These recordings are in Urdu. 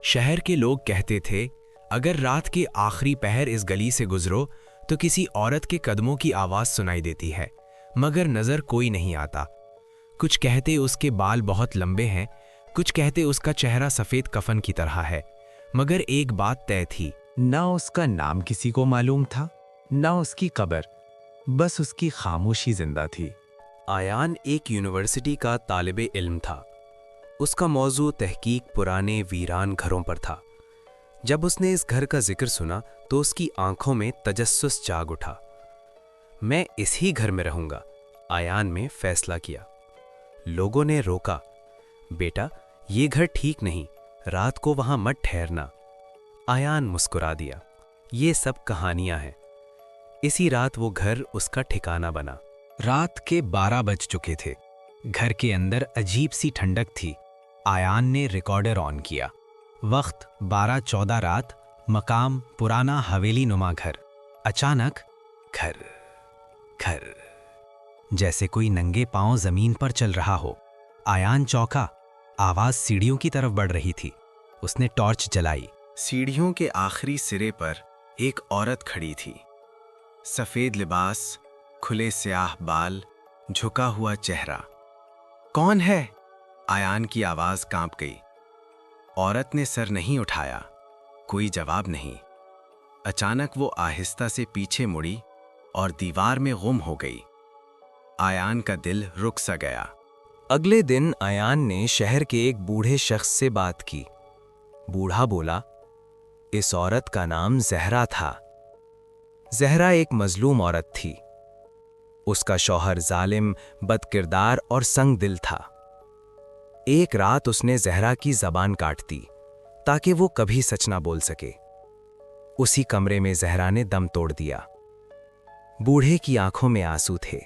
شہر کے لوگ کہتے تھے اگر رات کے آخری پہر اس گلی سے گزرو تو کسی عورت کے قدموں کی آواز سنائی دیتی ہے، مگر نظر کوئی نہیں آتا۔ کچھ کہتے اس کے بال بہت لمبے ہیں، کچھ کہتے اس کا چہرہ سفید کفن کی طرح ہے، مگر ایک بات طے تھی، نہ اس کا نام کسی کو معلوم تھا، نہ اس کی قبر، بس اس کی خاموشی زندہ تھی۔ آیان ایک یونیورسٹی کا طالب علم تھا۔ اس کا موضوع تحقیق پرانے ویران گھروں پر تھا۔ جب اس نے اس گھر کا ذکر سنا تو اس کی آنکھوں میں تجسس جاگ اٹھا۔ میں اسی گھر میں رہوں گا، آیان میں فیصلہ کیا۔ لوگوں نے روکا، بیٹا یہ گھر ٹھیک نہیں، رات کو وہاں مت ٹھہرنا۔ آیان مسکرا دیا، یہ سب کہانیاں ہیں۔ اسی رات وہ گھر اس کا ٹھکانہ بنا۔ رات کے 12 بج چکے تھے۔ گھر کے اندر عجیب سی ٹھنڈک تھی۔ آیان نے ریکارڈر آن کیا۔ وقت 12:14 رات، مقام پرانا حویلی نما گھر۔ اچانک گھر گھر جیسے کوئی ننگے پاؤں زمین پر چل رہا ہو۔ آیان چونکا، آواز سیڑھیوں کی طرف بڑھ رہی تھی۔ اس نے ٹارچ جلائی۔ سیڑھیوں کے آخری سرے پر ایک عورت کھڑی تھی، سفید لباس، کھلے سیاہ بال، جھکا ہوا چہرہ۔ کون ہے؟ آیان کی آواز کانپ گئی۔ عورت نے سر نہیں اٹھایا، کوئی جواب نہیں۔ اچانک وہ آہستہ سے پیچھے مڑی اور دیوار میں گم ہو گئی۔ آیان کا دل رک سا گیا۔ اگلے دن آیان نے شہر کے ایک بوڑھے شخص سے بات کی۔ بوڑھا بولا، اس عورت کا نام زہرا تھا۔ زہرا ایک مظلوم عورت تھی۔ اس کا شوہر ظالم، بد کردار اور سنگ دل تھا۔ ایک رات اس نے زہرا کی زبان کاٹ دی تاکہ وہ کبھی سچ نہ بول سکے۔ اسی کمرے میں زہرا نے دم توڑ دیا۔ بوڑھے کی آنکھوں میں آنسو تھے۔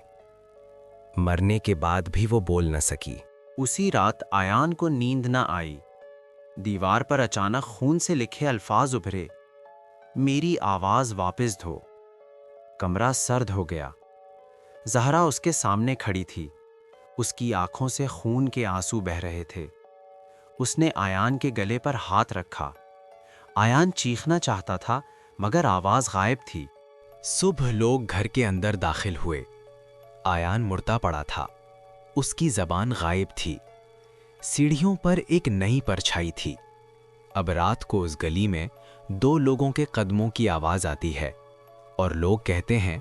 مرنے کے بعد بھی وہ بول نہ سکی۔ اسی رات آیان کو نیند نہ آئی۔ دیوار پر اچانک خون سے لکھے الفاظ ابھرے، میری آواز واپس دھو۔ کمرہ سرد ہو گیا۔ زہرا اس کے سامنے کھڑی تھی۔ اس کی آنکھوں سے خون کے آنسو بہہ رہے تھے۔ اس نے آیان کے گلے پر ہاتھ رکھا۔ آیان چیخنا چاہتا تھا مگر آواز غائب تھی۔ صبح لوگ گھر کے اندر داخل ہوئے۔ آیان مڑتا پڑا تھا۔ اس کی زبان غائب تھی۔ سیڑھیوں پر ایک نئی پرچھائی تھی۔ اب رات کو اس گلی میں 2 لوگوں کے قدموں کی آواز آتی ہے، اور لوگ کہتے ہیں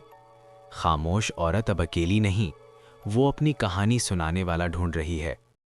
خاموش عورت اب اکیلی نہیں، وہ اپنی کہانی سنانے والا ڈھونڈ رہی ہے۔